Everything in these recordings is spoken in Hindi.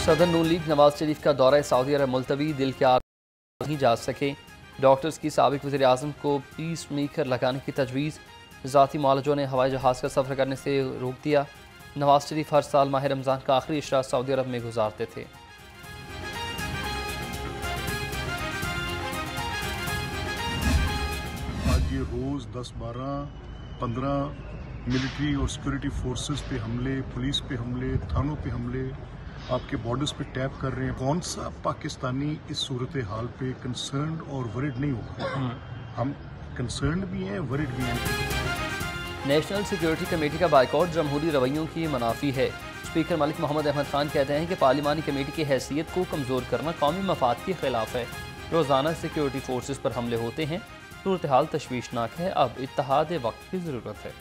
सदर नून लीग नवाज शरीफ का दौरा सऊदी अरब मुलतवी, दिल के आर्मी नहीं जा सके। डॉक्टर्स की साबिक वज़ीर आज़म को पीस मेकर लगाने की तजवीज़। ज़ाती मुआलजों ने हवाई जहाज़ का सफ़र करने से रोक दिया। नवाज शरीफ हर साल माह रमज़ान का आखिरी इशरा सऊदी अरब में गुजारते थे। आज ये रोज़ 10, 12, 15 मिलिट्री और सिक्योरिटी फोर्सेस पे हमले, पुलिस पे हमले, थानों पे हमले, आपके बॉर्डर्स पे टैप कर रहे हैं। कौन सा पाकिस्तानी इस सूरत हाल पे कंसर्न्ड और वरिड नहीं होगा? हम कंसर्न्ड भी हैं, वरिड भी हैं। नेशनल सिक्योरिटी कमेटी का बाइकआउट जमहूरी रवैयों की मुनाफी है। स्पीकर मलिक मोहम्मद अहमद खान कहते हैं कि पार्लिमानी कमेटी की हैसियत को कमज़ोर करना कौमी मफाद के खिलाफ है। रोज़ाना सिक्योरिटी फोर्सेस पर हमले होते हैं। सूरत हाल तशवीशनाक है। अब इत्तेहाद वक्त की ज़रूरत है।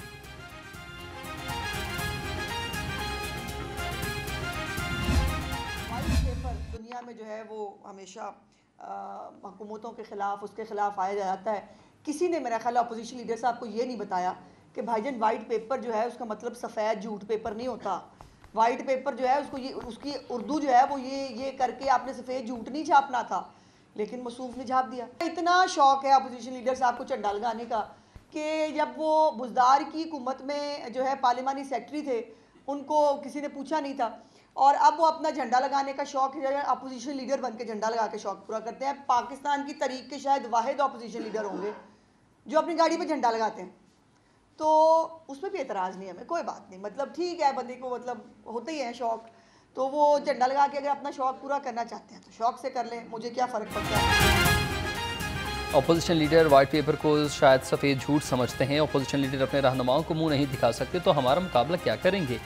दुनिया में जो है वो हमेशा हुकूमतों के ख़िलाफ़ उसके ख़िलाफ़ आया जाता है। किसी ने मेरा ख्याल अपोजिशन लीडर साहब को ये नहीं बताया कि भाईजान वाइट पेपर जो है उसका मतलब सफ़ेद झूठ पेपर नहीं होता। वाइट पेपर जो है उसको ये उसकी उर्दू जो है वो ये करके आपने सफ़ेद झूठ नहीं छापना था, लेकिन मसूफ ने छाप दिया। इतना शौक है अपोजिशन लीडर साहब को झंडा लगाने का कि जब वो बुज़दार की हुकूमत में जो है पार्लिमानी सेक्रेटरी थे, उनको किसी ने पूछा नहीं था, और अब वो अपना झंडा लगाने का शौक है, अपोजिशन लीडर बन के झंडा लगा के शौक पूरा करते हैं। पाकिस्तान की तारीख के शायद वाहिद अपोजिशन लीडर होंगे जो अपनी गाड़ी पे झंडा लगाते हैं। तो उसमें भी एतराज़ नहीं है हमें, कोई बात नहीं, मतलब ठीक है, बंदे को मतलब होते ही है शौक, तो वो झंडा लगा के अगर अपना शौक पूरा करना चाहते हैं तो शौक से कर लें, मुझे क्या फ़र्क पड़ता है। अपोजिशन लीडर वाइट पेपर को शायद सफ़ेद झूठ समझते हैं। अपोजिशन लीडर अपने रहनुमाओं को मुंह नहीं दिखा सकते तो हमारा मुकाबला क्या करेंगे?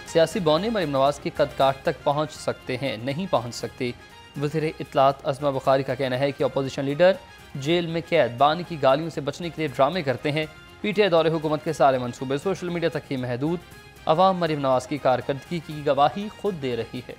सियासी बौने मरीम नवाज के कदकाठ तक पहुँच सकते हैं, नहीं पहुँच सकते। वज़ीर इत्तलात अज़मा बुखारी का कहना है कि अपोजिशन लीडर जेल में कैद बानी की गालियों से बचने के लिए ड्रामे करते हैं। पीटीआई दौरे हुकूमत के सारे मंसूबे सोशल मीडिया तक ही महदूद। अवाम मरीम नवाज की कारकर्दगी की गवाही खुद दे रही है।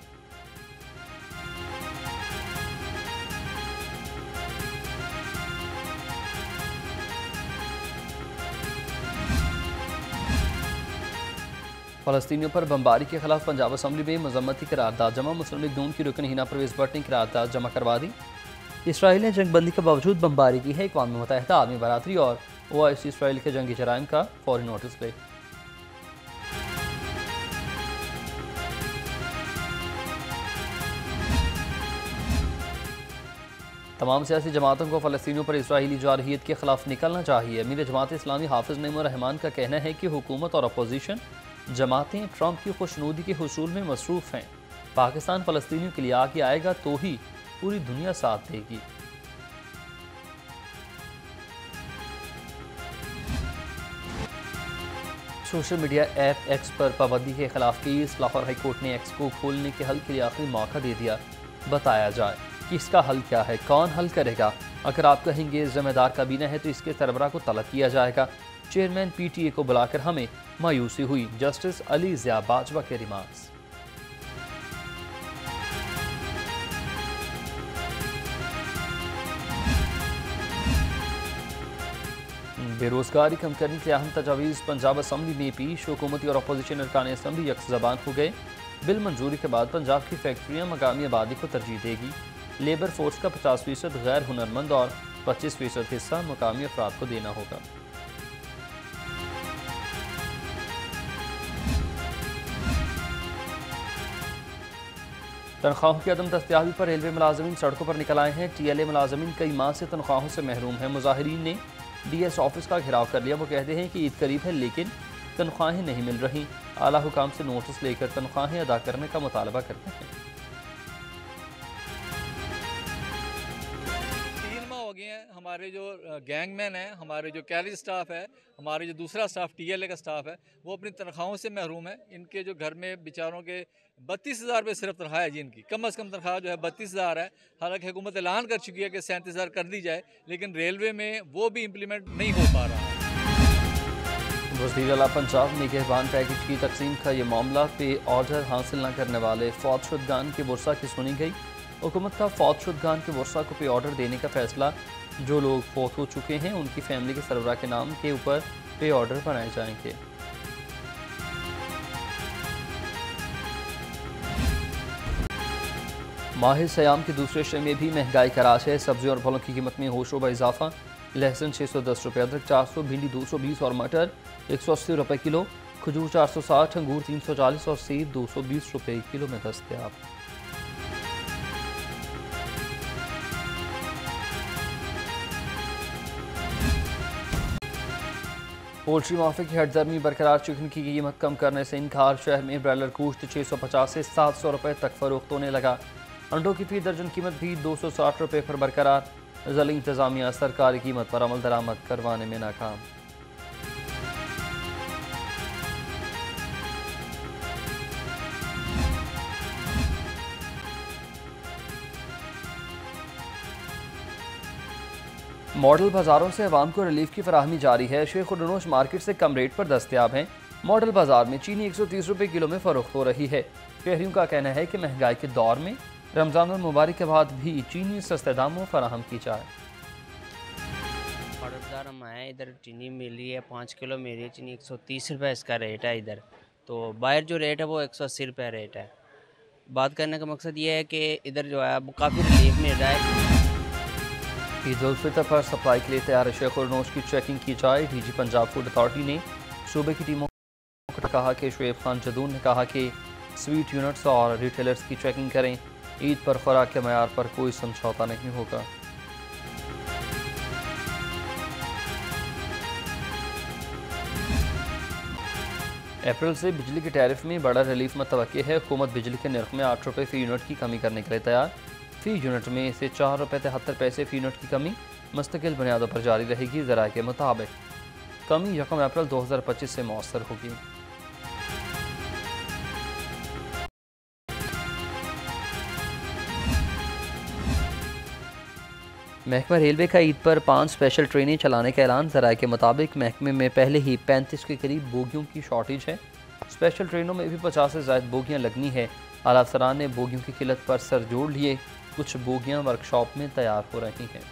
फ़लस्तीनियों पर बमबारी के खिलाफ पंजाब असम्बली में मजम्मती करारदाद जमा। मुस्लिम लीग नून की रुकन हिना परवेज़ भट्ट ने करारदाद जमा करवा दी। इसराइल ने जंगबंदी के बावजूद बमबारी की है। अक़वाम मुत्तहिदा आलमी बरादरी और OIC इसराइल के जंगी जराइम का फौरी नोटिस ले। तमाम सियासी जमातों को फ़लस्तीनियों पर इसराइली जारहियत के खिलाफ निकलना चाहिए। अमीर जमात इस्लामी हाफिज़ नईमुर रहमान का कहना है कि हुकूमत और अपोजिशन जमातें ट्रंप की खुशनुदी के हुसूल में मसरूफ़ हैं। पाकिस्तान फ़लस्तीनियों के लिए आगे आएगा तो ही पूरी दुनिया साथ देगी। सोशल मीडिया ऐप एक्स पर पाबंदी के खिलाफ केस। लाहौर हाई कोर्ट ने एक्स को खोलने के हल के लिए आखिरी मौका दे दिया। बताया जाए कि इसका हल क्या है, कौन हल करेगा? अगर आप कहेंगे जिम्मेदार काबीना है तो इसके सरबराह को तलब किया जाएगा। चेयरमैन PTA को बुलाकर हमें मायूसी हुई। जस्टिस अली ज़िया बाजवा के रिमार्क्स। बेरोजगारी कम करने के लिए अहम तजावीज़ पंजाब असम्बली में पेश। हुकूमती और अपोजिशन अरकान असम्बली यकज़बान हो गए। बिल मंजूरी के बाद पंजाब की फैक्ट्रियाँ मकामी आबादी को तरजीह देगी। लेबर फोर्स का 50% गैर हुनरमंद और 25% हिस्सा मकामी अफराद को देना होगा। तनख्वाहों की अदम दस्तयाबी पर रेलवे मुलाजमीन सड़कों पर निकल आए हैं। TLA मुलाजमीन कई माह से तनख्वाहों से महरूम हैं। मुजाहिरीन ने DS ऑफिस का घेराव कर लिया। वो कहते हैं कि ईद करीब है लेकिन तनख्वाहें नहीं मिल रही। आला हुकाम से नोटिस लेकर तनख्वाहें अदा करने का मुतालबा करते हैं। 3 माह हो गए हैं। हमारे जो गैंगमैन हैं, हमारे जो कैरेज स्टाफ है, हमारे जो दूसरा स्टाफ TLA का स्टाफ है, वो अपनी तनख्वाहों से महरूम है। इनके जो घर में बेचारों के 32,000 रुपये सिर्फ तनख्वाह है जी। इनकी कम अज़ कम तनख्वाह जो है 32,000 है। हालांकि हुकूमत ऐलान कर चुकी है कि 37,000 कर दी जाए, लेकिन रेलवे में वो भी इम्प्लीमेंट नहीं हो पा रहा है। वज़ीर आला पंजाब निगहबान पैकेज की तकसीम का ये मामला पे ऑर्डर हासिल न करने वाले फौत शुदगान के वर्सा की सुनी गई। हुकूमत का फौत शुदगान के वर्सा को पे ऑर्डर देने का फैसला। जो लोग फौत हो चुके हैं उनकी फैमिली के सरबराह के नाम के ऊपर पे ऑर्डर बनाए जाएंगे। माह सयाम के दूसरे शे में भी महंगाई का राज है। सब्जियों और फलों की कीमत में होशरुबा इजाफा। लहसुन 610 रुपये, अदरक 400, भिंडी 220 और मटर 180 रुपये किलो। खजूर 460, अंगूर 340 और सेब 220 रुपये किलो में दस्तयाब। पोल्ट्री माफिया की हटदर्मी बरकरार। चिकन की कीमत कम करने से इनकार। शहर में ब्रायलर गोश्त 650 से 700 रुपये तक फरोख्त होने लगा। अंडों की फी दर्जन कीमत भी 260 रुपये पर बरकरार। ज़िला इंतजामिया सरकारी कीमत पर अमल दरामद करवाने में नाकाम। मॉडल बाजारों से अवाम को रिलीफ की फराहमी जारी है। शेख उडनोश मार्केट से कम रेट पर दस्तयाब हैं। मॉडल बाजार में चीनी 130 रुपये किलो में फरोख्त हो रही है। शहरियों का कहना है कि महंगाई के दौर में रमजान मुबारक के बाद भी चीनी सस्ते दामों फराहम की जाए। मॉडल बाजार हम आए, इधर चीनी मिल रही है 5 किलो मिल रही है चीनी 130 रुपये इसका रेट है इधर। तो बाहर जो रेट है वो 180 रुपये रेट है। बात करने का मकसद ये है कि इधर जो है वो काफ़ी रिलीफ मिल रहा है। ईद उल फितर पर सप्लाई के लिए तैयार शेख उडनोश की चेकिंग की जाए। डीजी पंजाब फूड अथॉरिटी ने सूबे की टीमों को कहा कि शुएब खान जदून ने कहा कि स्वीट यूनिट्स और रिटेलर्स की चेकिंग करें। ईद पर खुराक के मयार पर कोई समझौता नहीं होगा। अप्रैल से बिजली के टैरिफ में बड़ा रिलीफ मुतवक्की है। हुकूमत बिजली के निर्ख में 8 रुपये फ़ी यूनिट की कमी करने के लिए तैयार। फ़ी यूनिट में से 4 रुपये 73 पैसे फ़ी यूनिट की कमी मुस्तकिल बुनियादों पर जारी रहेगी। ज़राए के मुताबिक कमी 1 अप्रैल 2025 से मौसर होगी। महकमा रेलवे का ईद पर 5 स्पेशल ट्रेनें चलाने का ऐलान। ज़राए के मुताबिक महकमे में पहले ही 35 के करीब बोगियों की शॉर्टेज है। स्पेशल ट्रेनों में भी 50 से ज़ायद बोगियाँ लगनी है। आला अफसरान ने बोगियों की किल्लत पर सर जोड़ लिए। कुछ बोगियाँ वर्कशॉप में तैयार हो रही हैं।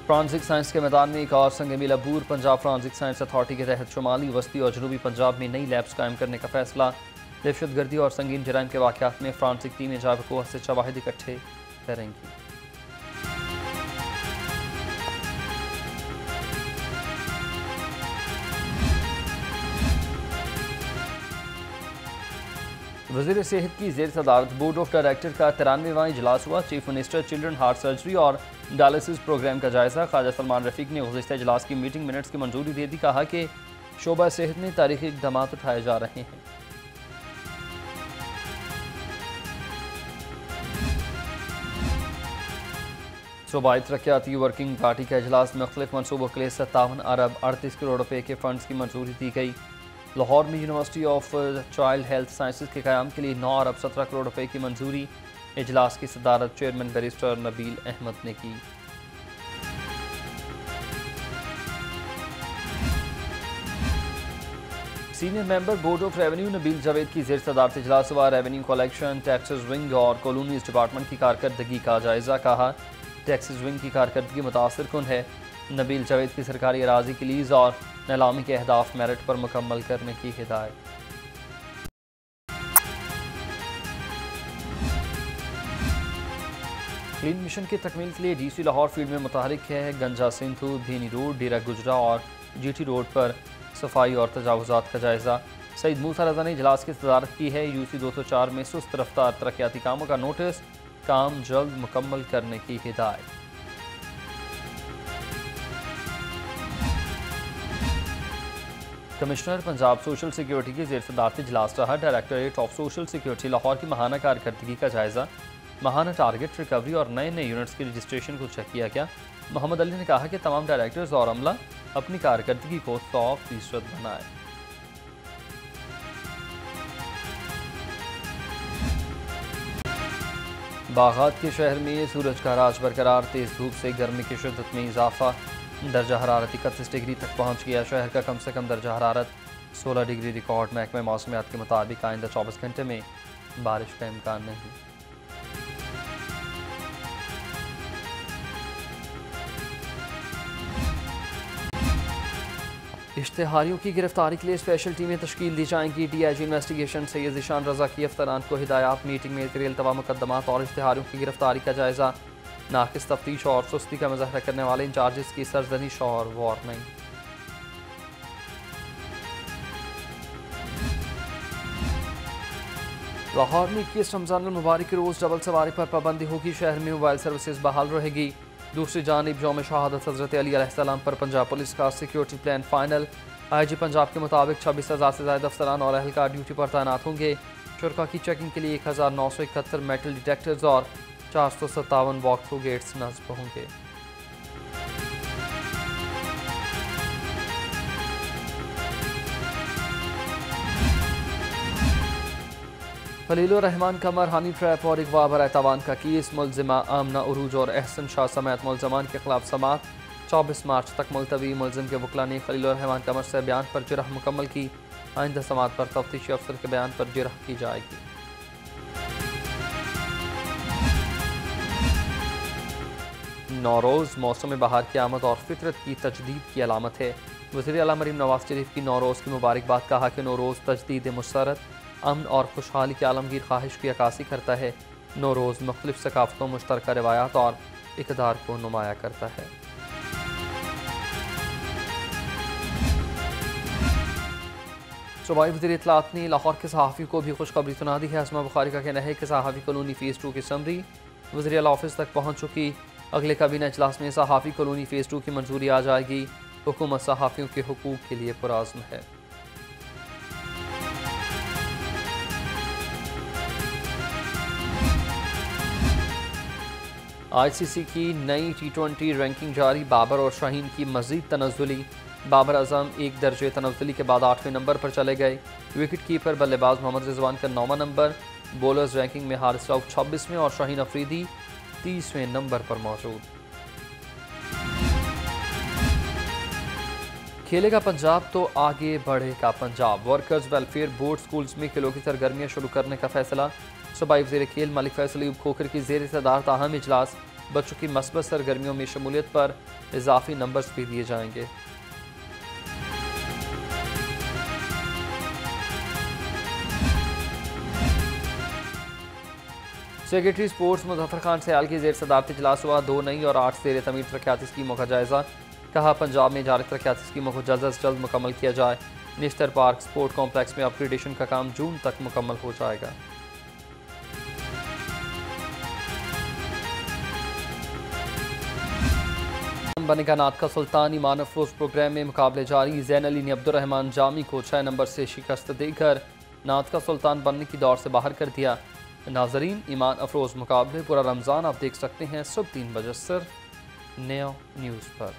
फ्रांसिक साइंस के मैदान में एक और संग मिल अबूर। पंजाब फ्रांसिक साइंस अथॉरिटी के तहत शुमाली, वस्ती और जनूबी पंजाब में नई लैब्स कायम करने का फैसला। दहशतगर्दी और संगीन जराइम के वाक़यात में फ्रांसिक टीमें जाबको से शवाहिद इकट्ठे करेंगी। वज़ीर सेहत की ज़ेर सदारत बोर्ड ऑफ डायरेक्टर का 93वां इजलास हुआ। Chief minister children heart surgery और डायलिसिस प्रोग्राम का जायज़ा। ख्वाजा सलमान रफ़ीक ने गुज़िश्ता इजलास की मीटिंग मिनट्स की मंजूरी दे दी। कहा कि शोबा सेहत में तारीख़ी इक़दाम उठाए जा रहे हैं। सूबाई तरक्याती वर्किंग पार्टी का इजलास। मुख्तलिफ मनसूबों के लिए 57 अरब 38 करोड़ रुपये के फंड्स की मंजूरी दी गई। लाहौर में university of child health sciences के क़याम के लिए 9 अरब 17 करोड़ रुपये की मंजूरी। इजलास की सदारत चेयरमैन बैरिस्टर नबील अहमद ने की। Senior member board of revenue Nabeel Javed की ज़ेर सदारत इजलास हुआ। रेवेन्यू कलेक्शन, टैक्सेस विंग और कॉलोनीज डिपार्टमेंट की कारकर्दगी का जायज़ा। कहा टैक्सेस विंग की कारकर्दगी मुतासर कुन है। नबील जावेद की सरकारी अराजी की लीज और नीलामी के अहदाफ मेरिट पर मुकम्मल करने की हिदायत। क्लीन मिशन की तकमील के लिए डीसी लाहौर फील्ड में मुतहरिक है। गंजा सिंधु, भीनी रोड, डेरा गुजरा और जीटी रोड पर सफाई और तजावुजात का जायज़ा। सईद मूसा रज़ा ने इजलास की सदारत की है। यूसी 204 में सुस्त रफ्तार तरक्याती कामों का नोटिस, काम जल्द मुकम्मल करने की हिदायत। कमिश्नर पंजाब सोशल सिक्योरिटी की ज़ेर सदारत इजलास रहा। Directorate of social security Lahore की माहाना कारकर्दगी का जायज़ा, माहाना टारगेट रिकवरी और नए नए यूनिट्स की रजिस्ट्रेशन को चेक किया गया। मोहम्मद अली ने कहा कि तमाम डायरेक्टर्स और अमला अपनी कारकर्दगी को 100% बनाए। बागात के शहर में सूरज का राज बरकरार। तेज़ धूप से गर्मी की शिद्दत में इजाफा। दर्जा हरारत 31 डिग्री तक पहुँच गया। शहर का कम से कम दर्जा हरारत 16 डिग्री रिकॉर्ड। महकमा मौसमियात के मुताबिक आइंदा 24 घंटे में बारिश का इम्कान नहीं। इश्तेहारियों की गिरफ्तारी के लिए स्पेशल टीमें तश्कील दी जाएंगी। DIG इन्वेस्टिगेशन सैयद ज़ीशान रज़ा की अफसरान को हिदायत। मीटिंग में तरील तवा मुकदमात और इश्तेहारियों की गिरफ्तारी का जायज़ा। नाकिस तफ्तीश और सुस्ती का मुजाहरा करने वाले इंचार्जेस की सरजनिश और वार्निंग। लाहौर में 21 रमज़ान मुबारक के रोज़ डबल सवारी पर पाबंदी होगी। शहर में मोबाइल सर्विसेज बहाल रहेगी। दूसरी जानिब यौम शहादत हज़रत अली अलैहिस्सलाम पर पंजाब पुलिस का security plan final. IG Punjab के मुताबिक 26,000 से ज़्यादा अफसरान और अहलकार ड्यूटी पर तैनात होंगे। शुरका की चेकिंग के लिए 1971 मेटल डिटेक्टर्स और 457 वॉक थ्रू गेट्स नस्ब होंगे। खलीलुर रहमान का मरहानी ट्रैप और अगवा बराए तावान का केस। मुलजिमा आमना उरूज और एहसन शाह समेत मुलजमान के खिलाफ समात 24 मार्च तक मुलतवी। मुलजिम के वकला ने खलीलुर रहमान कमर से बयान पर जिरह मुकम्मल की। आइंदा समात पर तफ्तीशी अफसर के बयान पर जिरह की जाएगी। नौरोज़ मौसम बहार की आमद और फितरत की तजदीद की अलामत है। वज़ीर आला मरीम नवाज शरीफ की नौरोज़ की मुबारकबाद। कहा कि नौरोज़ तजदीद मुसरत, अमन और खुशहाली की आलमगीर ख्वाहिश की अक्कासी करता है। नौरोज़ मुख्तलिफ सकाफ़तों, मुश्तरका रवायात और इक़दार को नुमाया करता है। सूबाई वज़ीर इत्तलात ने लाहौर के सहाफ़ी को भी खुशखबरी सुना दी है। अस्मा बुखारी का कहना है कि सहाफ़ी कॉलोनी फ़ेज़ 2 की समरी वज़ीर आला ऑफिस तक पहुँच चुकी। अगले काबीना इजलास में सहाफ़ी कॉलोनी फ़ेज़ 2 की मंजूरी आ जाएगी। हुकूमत सहाफ़ियों के हुकूक़ के लिए पुरअज़्म है। ICC की नई T20 रैंकिंग जारी। बाबर और शाहीन की मज़ीद तनज़्ज़ुली। बाबर आज़म 1 दर्जे तनज़्ज़ुली के बाद 8वें नंबर पर चले गए। विकेट कीपर बल्लेबाज मोहम्मद रिजवान का 9वां नंबर। बॉलर्स रैंकिंग में हारिस रऊफ 26वें और शाहीन अफरीदी 30वें नंबर पर मौजूद। खेलेगा पंजाब तो आगे बढ़ेगा Punjab. Workers welfare board schools में खेलों की सरगर्मियाँ शुरू करने का फैसला। सूबाई वज़ीर खेल मलिक फैसल अयूब खोखर की ज़ेर सदारत ताहम इजलास। बच्चों की मस्बत सरगर्मियों में शमूलियत पर इजाफी नंबर्स भी दिए जाएंगे। सेक्रेटरी स्पोर्ट्स मुज़फ़्फ़र खान सयाल की ज़ेर सदारत इजलास हुआ। 2 नई और 8 ज़ेर तमीर तरक्याती स्कीमों का जायज़ा। कहा पंजाब में जारी तरक्याती स्कीमों को जल्द से जल्द मुकम्मल किया जाए। निश्तर पार्क स्पोर्ट कॉम्प्लेक्स में अपग्रेडेशन का काम जून तक मुकम्मल हो जाएगा। बनेगा नात का सुल्तान। ईमान अफरोज प्रोग्राम में मुकाबले जारी। ज़ैन अली ने अब्दुर्रहमान जामी को 6 नंबर से शिकस्त देकर नात का सुल्तान बनने की दौड़ से बाहर कर दिया। नाजरीन, ईमान अफरोज मुकाबले पूरा रमज़ान आप देख सकते हैं सुबह 3 बजे सिर्फ नया न्यूज़ पर।